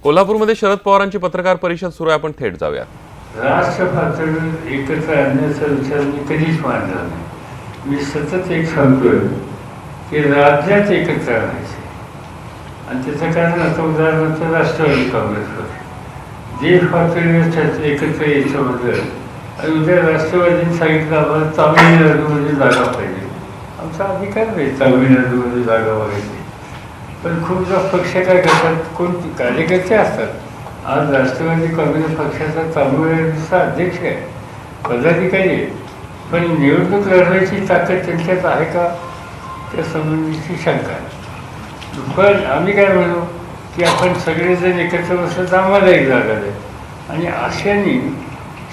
कोल्हापूरमध्ये शरद पवारांची पत्रकार परिषद सुरू आहे. आपण थेट जाऊया. राष्ट्र पातळीवर एकत्र आणण्याचा विचार मी कधीच मांडला नाही. मी सतत एक सांगतोय की राज्यात एकत्र आणायचे, आणि त्याचं कारण आता उदाहरणार्थ राष्ट्रवादी काँग्रेस पक्ष देश पातळीवर एकत्र यायचं म्हटलं, आणि उद्या राष्ट्रवादीने सांगितलं आम्हाला तामिळनाडूमध्ये जागा पाहिजे. आमचा अधिकार नाही तामिळनाडूमध्ये जागा बघायची, पण खूपदा पक्ष काय करतात, कोण कार्यकर्ते असतात. आज राष्ट्रवादी काँग्रेस पक्षाचा तामिळनाडूचा अध्यक्ष आहे, पदाधिकारी आहे, पण निवडणूक लढवायची ताकद त्यांच्यात आहे का, त्या संबंधीची शंका आहे. पण आम्ही काय म्हणू की आपण सगळेजण एकत्र बसत आम्हाला एक जागा द्या, आणि अशाने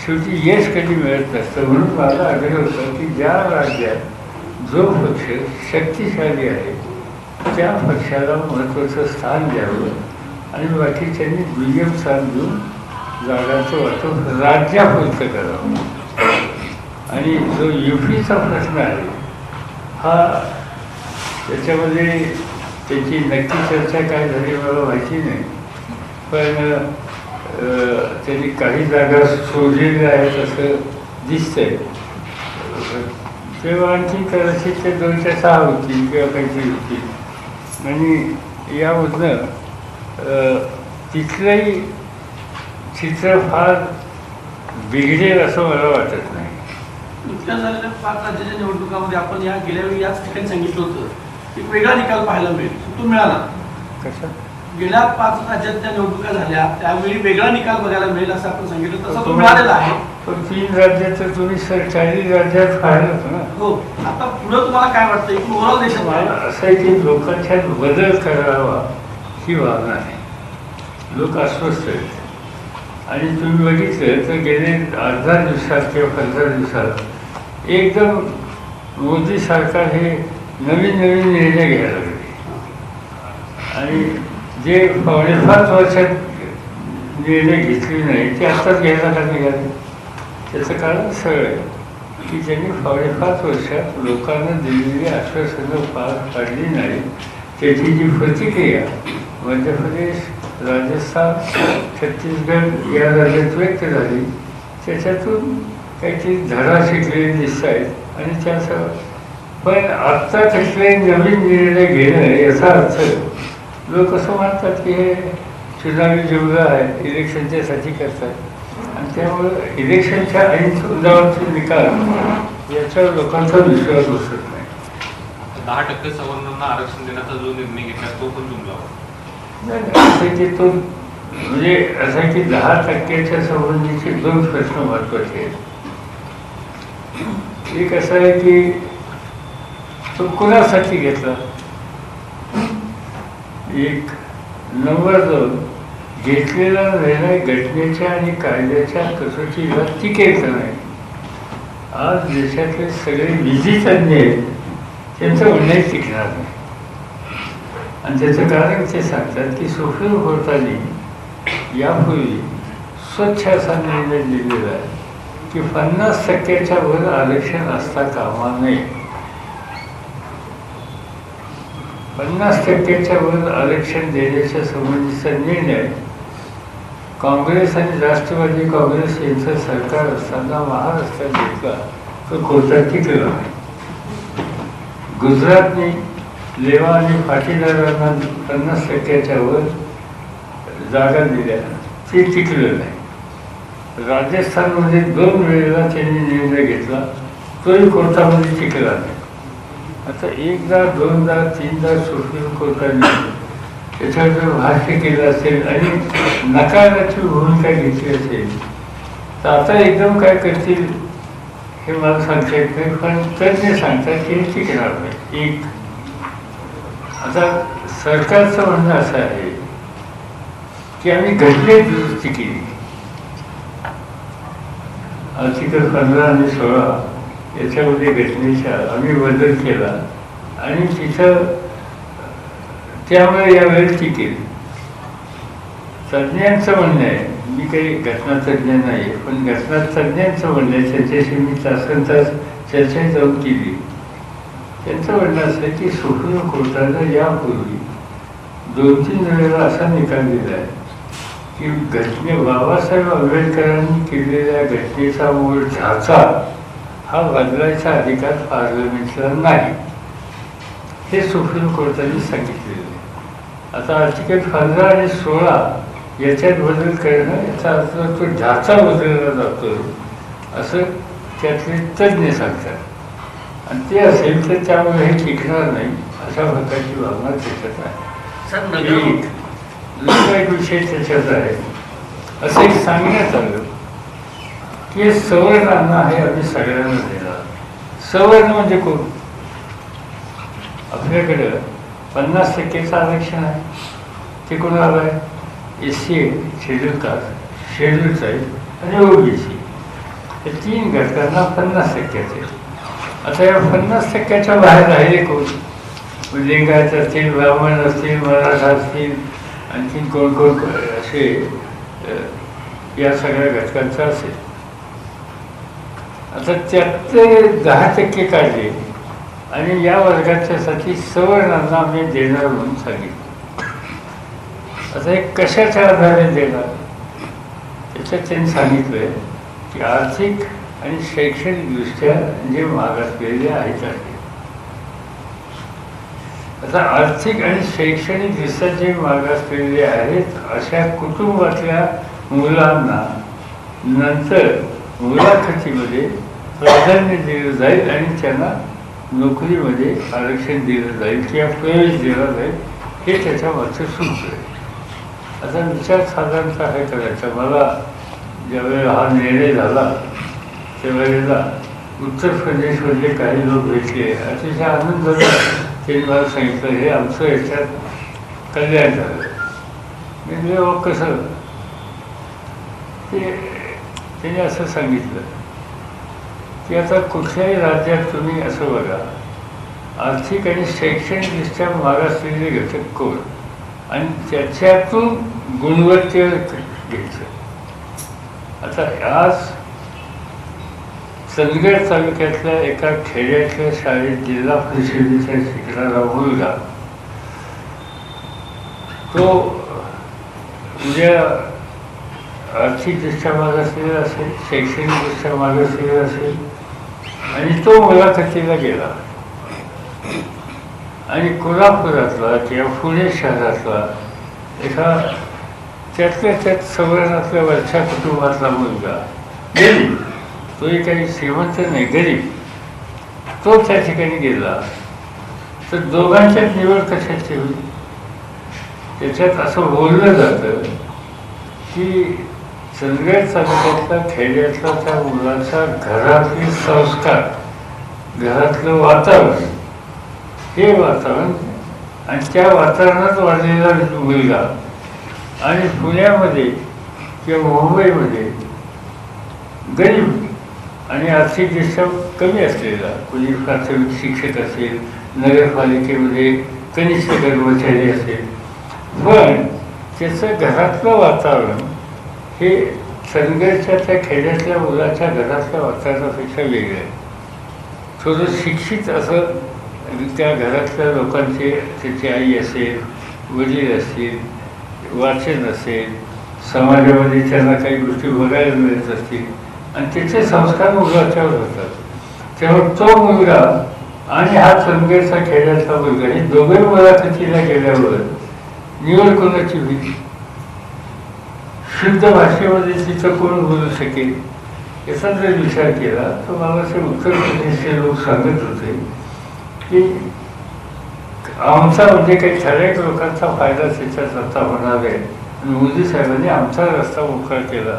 शेवटी यश कधी मिळत नसतं. म्हणून माझा आग्रह होता की ज्या राज्यात जो पक्ष शक्तिशाली आहे त्या पक्षाला महत्त्वाचं स्थान द्यावं, आणि बाकीच्यांनी दुय्यम स्थान देऊन जागांचं वाटप राज्यापुरतं करावं. आणि जो युपीचा प्रश्न आहे हा, त्याच्यामध्ये त्याची नक्की चर्चा काय झाली मला माहिती नाही, पण त्यांनी काही जागा सोडलेल्या आहेत असं दिसतंय. तेव्हा आणखी कदाचित ते 206 होतील किंवा काहीतरी होतील, आणि यामधनं तिथलंही चित्र फार बिघडेल असं मला वाटत नाही. नुकत्याच झालेल्या 5 राज्याच्या निवडणुकामध्ये आपण या गेल्या वेळी याच ठिकाणी सांगितलं होतं की वेगळा निकाल पाहायला मिळेल, तो मिळाला. कशा गेल्या 5 राज्यात निवडणुका झाल्या त्यावेळी वेगळा निकाल बघायला मिळेल असं आपण सांगितलं, तसा तो मिळालेला आहे. पण 3 राज्यात तर तुम्ही 40 राज्यात पाहिलं ना. हो, आता पुढे तुम्हाला काय वाटतं की ओव्हरऑल देशात मला असं आहे की लोकांच्यात बदल करावा ही भावना आहे. लोक अस्वस्थ आहेत, आणि तुम्ही बघितलं तर गेले 18 दिवसात किंवा 15 दिवसात एकदम मोदी सरकार हे नवीन नवीन निर्णय घ्यायला लागले, आणि जे 5.5 वर्षात निर्णय घेतले नाही ते आत्ताच घ्यायला का निघाले. त्याचं कारण सरळ आहे की ज्यांनी 5.5 वर्षात लोकांना दिलेली आश्वासनं पार पाडली नाही, त्याची जी प्रतिक्रिया मध्य प्रदेश, राजस्थान, छत्तीसगड या राज्यात व्यक्त झाली, त्याच्यातून काहीतरी धडा शिकलेले दिसत आहेत. आणि त्यासह पण आत्ता कसले नवीन निर्णय घेणं याचा अर्थ लोक असं मानतात की हे चुनावी जुळलं आहे, इलेक्शनच्यासाठी करतात, आणि त्यामुळं इलेक्शनच्या ऐन तोंडावरचे निकाल याच्यावर लोकांचा विश्वास बसत नाही. 10% सवर्णांना आरक्षण देण्याचा जो निर्णय घेतला तो पण जुमला असं की तो म्हणजे असं की 10% संबंधीचे 2 प्रश्न महत्त्वाचे आहेत. एक असं आहे की तो कुणासाठी घेतला, एक. नंबर 2, घेतलेला निर्णय घटनेच्या आणि कायद्याच्या कसोटीला टिकेल का नाही. आज देशातले सगळे निधी तज्ञ आहेत, त्यांचं म्हणणं टिकणार नाही, आणि त्याचं कारण ते सांगतात की सुप्रीम कोर्टाने यापूर्वी स्वच्छ असा निर्णय दिलेला आहे की 50%च्या वर आरक्षण असता कामा नये. 50%च्या वर आरक्षण देण्याच्या संबंधीचा निर्णय काँग्रेस आणि राष्ट्रवादी काँग्रेस यांचं सरकार असताना महाराष्ट्रात घेतला, तो कोर्टात टिकला नाही. गुजरातने लेवा आणि पाटीदारांना 50%च्या वर जागा दिल्या, ते टिकलं नाही. राजस्थानमध्ये 2 वेळेला त्यांनी निर्णय घेतला, तोही कोर्टामध्ये टिकला नाही. आता 1दा 2दा 3दा सुप्रीम कोर्टाने त्याच्यावर भाष्य केलं असेल आणि नकाराची भूमिका घेतली असेल, तर आता एकदम काय करतील हे मला सांगता येत नाही, पण तज्ञ सांगतात की हे टिकणार नाही. एक. आता सरकारचं म्हणणं असं आहे की आम्ही घटनेत दुरुस्ती केली, आर्टिकल 15 आणि 16 याच्यामध्ये घटनेच्या आम्ही बदल केला, आणि तिथं त्यामुळे यावेळी टिकेल. तज्ज्ञांचं म्हणणं आहे, मी काही घटनातज्ञ नाही, पण घटनातज्ञांचं म्हणणं आहे, त्याच्याशी मी तासनतास चर्चा जाऊन केली. त्यांचं म्हणणं असं आहे की सुप्रीम कोर्टानं यापूर्वी 2-3 वेळेला असा निकाल दिला आहे की बाबासाहेब आंबेडकरांनी केलेल्या घटनेचा मूळ ढाचा हा बदलायचा अधिकार पार्लमेंटला नाही, हे सुप्रीम कोर्टाने सांगितलेलं आहे. आता आर्टिकल 15 आणि 16 याच्यात बदल करणं याचा अर्थ तो ढाचा बदलला जातो असं त्यातले तज्ज्ञ सांगतात, आणि ते असेल तर त्यामुळे हे टिकणार नाही अशा प्रकारची भावना त्याच्यात आहे. सर नगर दुसरा एक विषय त्याच्यात आहे, असं एक सांगण्यात आलं की सवर्णांना हे आम्ही सगळ्यांना देणार. सवर्ण म्हणजे कोण? आपल्याकडं 50% आरक्षण आहे, ते कोणाला आहे? SC, schedule caste, schedule tribe आणि OBC, हे 3 घटकांना 50%. आता या 50%च्या बाहेर राहिले कोण? लिंगायत असतील, ब्राह्मण असतील, मराठा असतील, आणखीन कोण कोण असे या सगळ्या घटकांचा असेल. आता त्यातले 10% काढले आणि या वर्गाच्यासाठी सवर्णांना आम्ही देणार म्हणून सांगितलं. आता हे कशाच्या आधारे देणार? त्याच्यात त्यांनी सांगितलंय की आर्थिक आणि शैक्षणिकदृष्ट्या जे मागासलेले आहेत. आता आर्थिक आणि शैक्षणिकदृष्ट्या जे मागासलेले आहेत अशा कुटुंबातल्या मुलांना नंतर मुलाखतीमध्ये प्राधान्य दिलं जाईल आणि त्यांना नोकरीमध्ये आरक्षण दिलं जाईल किंवा प्रवेश दिला जाईल, हे त्याच्या मागचं सूत्र आहे. आता विचार साधारणतः हे करायचा. मला ज्यावेळेला हा निर्णय झाला त्यावेळेला उत्तर प्रदेशमधले काही लोक भेटले, अतिशय आनंद झाला. त्यांनी मला सांगितलं हे आमचं याच्यात कल्याण झालं. म्हणजे कसं ते त्याने असं सांगितलं की आता कुठल्याही राज्यात तुम्ही असं बघा, आर्थिक आणि शैक्षणिकदृष्ट्या मागासलेले घटक कोण आणि त्याच्यातून गुणवत्तेवर घ्यायचं. आता आज चंदगड तालुक्यातल्या एका खेड्यातल्या शाळेत जिल्हा परिषदेचा शिकणारा मुलगा, तो उद्या आर्थिकदृष्ट्या मागासलेला असेल, शैक्षणिकदृष्ट्या मागासलेला असेल आणि तो मुलाखतीला गेला आणि कोल्हापुरातला किंवा पुणे शहरातला एका त्यातल्या त्यात सवर्णातल्या वरच्या कुटुंबातला मुलगा, गरीब, तोही काही श्रीमंत नाही, गरीब, तो त्या ठिकाणी गेला तर दोघांच्यात निवड कशाची होईल? त्याच्यात असं बोललं जातं की चंदगड तालुक्यातल्या खेड्यातला त्या मुलाच्या घरातले संस्कार, घरातलं वातावरण, हे वातावरण आणि त्या वातावरणात वाढलेला मुलगा आणि पुण्यामध्ये किंवा मुंबईमध्ये गरीब आणि आर्थिकदृष्ट्या कमी असलेला, कोणी प्राथमिक शिक्षक असेल, नगरपालिकेमध्ये कनिष्ठ कर्मचारी असेल, पण त्याचं घरातलं वातावरण हे चंदगडच्या त्या खेड्यातल्या मुलाच्या घरातल्या वातावरणापेक्षा वेगळं आहे. थोडं शिक्षित असं त्या घरातल्या लोकांचे, त्याची आई असेल, वडील असतील, वाचन असेल, समाजामध्ये त्यांना काही गोष्टी बघायला मिळत असतील आणि त्याचे संस्कार मुलाच्यावर होतात. तेव्हा तो मुलगा आणि हा चंदगडचा खेड्यातला मुलगा हे दोघे मुलाखतीला गेल्यावर निवड कोणाची होईल? शुद्ध भाषेमध्ये तिथं कोण बोलू शकेल? याचा जर विचार केला तर मला असे उत्तर प्रदेशचे लोक सांगत होते की आमचा म्हणजे काही ठराविक लोकांचा फायदा त्याच्यात आता होणार आहे. मोदी साहेबांनी आमचा रस्ता मोकळा केला,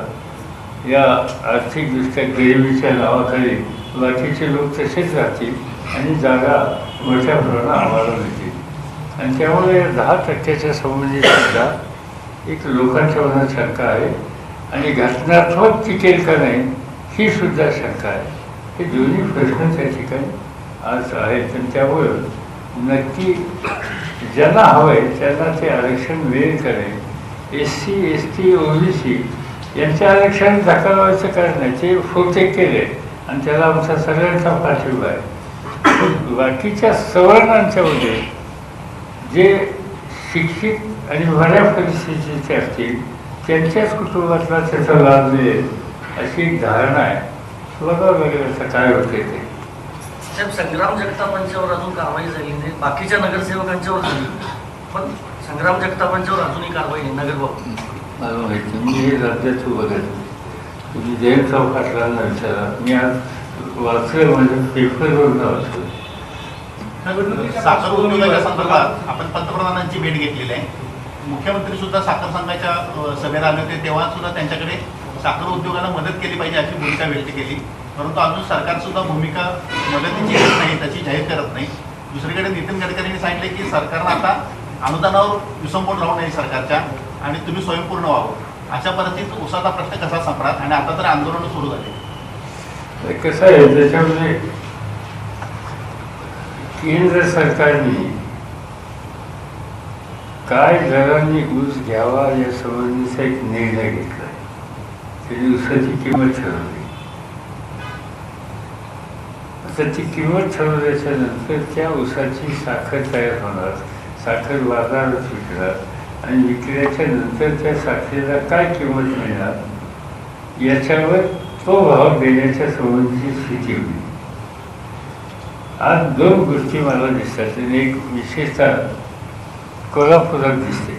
या आर्थिकदृष्ट्या गरिबीच्या नावाखाली बाकीचे लोक तसेच राहतील आणि जागा मोठ्या प्रमाणात आम्हाला मिळतील. आणि त्यामुळे 10% संबंधित सुद्धा एक लोकांच्या मनात शंका आहे आणि घटनात्मक टिकेल का नाही ही सुद्धा शंका आहे. हे दोन्ही प्रश्न त्या ठिकाणी आज आहेत आणि त्यामुळं नक्की ज्यांना हवं आहे त्यांना ते आरक्षण मिळेल का नाही. SC, ST, OBC यांचे आरक्षण धक्का लावायचं कारण नाही, ते फोटे केले आणि त्याला आमचा सगळ्यांचा पाठिंबा आहे. बाकीच्या सवर्णांच्यामध्ये जे शिक्षित आणि बऱ्या परिस्थितीचे असतील त्यांच्याच कुटुंबातला त्याचा लाभ मिळेल अशी एक धारणा आहे. बघावं लागेल असं काय होते ते. साहेब, संग्राम जगतापांच्यावर अजून कारवाई झाली नाही, बाकीच्या नगरसेवकांच्यावर झाली, पण संग्राम जगतापांच्यावर अजूनही कारवाई नाही नगरबाबत. मला माहिती, मी हे राज्यात बघत तुम्ही जयंत चौकातल्यांना विचारा. मी आज वाचलं, माझ्या पेपरवरून वाचलं. साखर उद्योगाच्या संदर्भात आपण पंतप्रधानांची भेट घेतलेली आहे. मुख्यमंत्री सुद्धा साखर संघाच्या सभेला आले होते, तेव्हा सुद्धा त्यांच्याकडे साखर उद्योगाला मदत केली पाहिजे अशी भूमिका व्यक्त केली. परंतु अजून सरकार सुद्धा भूमिका मदतीची घेत नाही, त्याची जाहीर करत नाही. दुसरीकडे नितीन गडकरींनी सांगितले की सरकारनं आता अनुदानावर विसंबून राहू नये सरकारच्या आणि तुम्ही स्वयंपूर्ण व्हावं. अशा परिस्थितीत उसाचा प्रश्न कसा संपणार आणि आता तर आंदोलन सुरू झाले. कसं आहे त्याच्यामध्ये केंद्र सरकारने काय दरांनी ऊस घ्यावा या संबंधीचा एक निर्णय घेतला. त्याची ऊसाची किंमत ठरवली. आता ती किंमत ठरवल्याच्या नंतर त्या ऊसाची साखर तयार होणार, साखर बाजारात विकणार आणि विकल्याच्या नंतर त्या साखरेला काय किंमत मिळणार याच्यावर तो भाव देण्याच्या संबंधीची स्थिती होती. आज दोन गोष्टी मला दिसतात. एक विशेषतः कोल्हापुरात दिसते,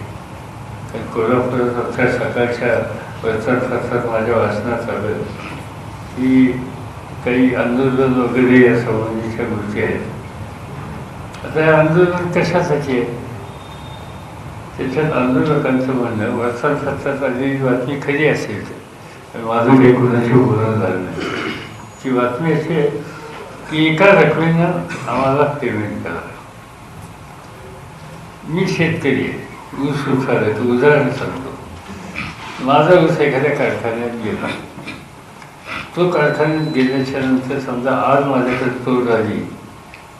कारण कोल्हापुरात अख्ख्या सकाळच्या वर्तमानपत्रात माझ्या वाचनात आलं की काही आंदोलन वगैरे या संबंधीच्या गोष्टी आहेत. आता हे आंदोलन कशासाठी आहे? त्याच्यात आंदोलकांचं म्हणणं वर्तमानपत्रात आलेली बातमी खरी असेल तर, माझं काही कोणाशी बोलणं झालं नाही. ती बातमी अशी आहे की एका रकमेनं आम्हाला पेमेंट करा. मी शेतकरी आहे, ऊस उत्पादक, उदाहरण सांगतो. माझा ऊस एखाद्या कारखान्यात गेला, तो कारखान्यात गेल्याच्या नंतर समजा आज माझ्याकडे तोड आली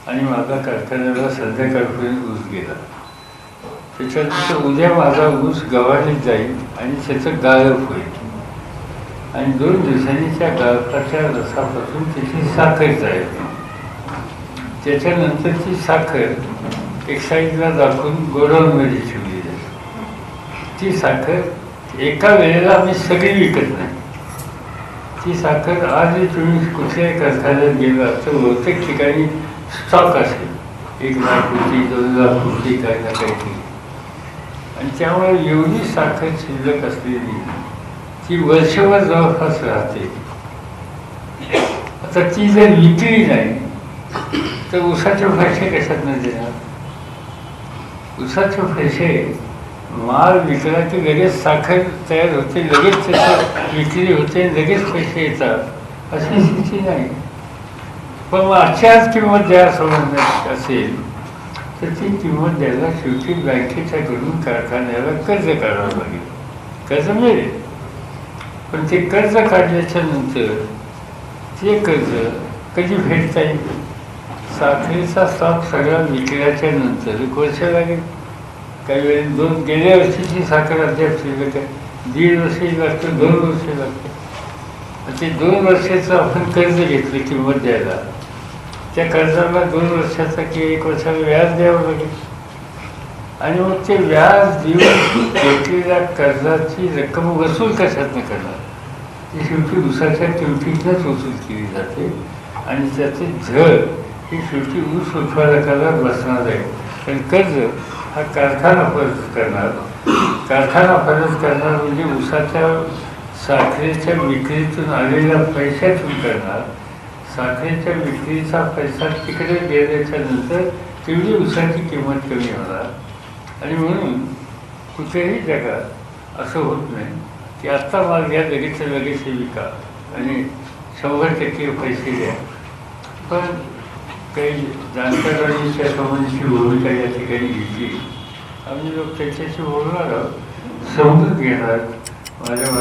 आणि माझा कारखान्याला संध्याकाळपर्यंत ऊस गेला, त्याच्यानंतर उद्या माझा ऊस गव्हाणीत जाईल आणि त्याचं गाळप होईल आणि 2 दिवसांनी त्या गाळपाच्या रसापासून त्याची साखर जाईल. त्याच्यानंतर ती साखर एक साईडला दाखवून गोडाऊनमध्ये ठेवली जाते. ती साखर एका वेळेला आम्ही सगळी विकत नाही. ती साखर आजही तुम्ही कुठल्याही कारखान्यात गेला तर बहुतेक ठिकाणी स्टॉक असेल, 1 लाख कोटी 2 लाख कोटी काही ना काही. आणि त्यामुळे एवढी साखर शिल्लक असलेली ती वर्षभर जवळपास राहते. आता ती जर विकली नाही तर ऊसाचे पैसे कशात न देणार? ऊसाचे पैसे माल विकला की लगेच साखर तयार होते, लगेच त्याचं विक्री होते, लगेच पैसे येतात अशी स्थिती नाही. पण मग आज किंमत द्या संबंध असेल तर ती किंमत द्यायला शेवटी बँकेच्याकडून कारखान्याला कर्ज काढावं लागेल. कर्ज मिळेल, पण ते कर्ज काढल्याच्या नंतर ते कर्ज कधी फेडता येईल? साखरेचा स्टॉक सगळा विकल्याच्या नंतर 1 वर्ष लागेल. काही वेळेस गेल्या वर्षीची साखर अद्याप शिल्लक आहे, 1.5 वर्षही लागतं, 2 वर्ष लागतं. ते 2 वर्षाचं आपण कर्ज घेतलं किंमत द्यायला, त्या कर्जाला 2 वर्षाचा किंवा 1 वर्षाला व्याज द्यावं लागेल. आणि मग ते व्याज देऊन घेतलेल्या कर्जाची रक्कम वसूल कशातनं करणार? ती शेवटी ऊसाच्या किमतीतनंच वसूल केली जाते आणि त्याचे झळ ही शेवटी ऊस उत्पादकाला बसणार आहे. पण कर्ज हा कारखाना परत करणार. कारखाना परत करणार म्हणजे ऊसाच्या साखरेच्या विक्रीतून आलेल्या पैशातून करणार. साखरेच्या विक्रीचा पैसा तिकडे गेल्याच्या नंतर तेवढी ऊसाची किंमत कमी होणार. आणि म्हणून कुठेही जगात असं होत नाही की आत्ता माल घ्या, लगेच विका आणि 100% पैसे द्या. पण काही जाणकारांनी त्या संबंधीची भूमिका या ठिकाणी घेतली. आम्ही लोक त्याच्याशी बोलणार आहोत, समजून घेणार. माझ्या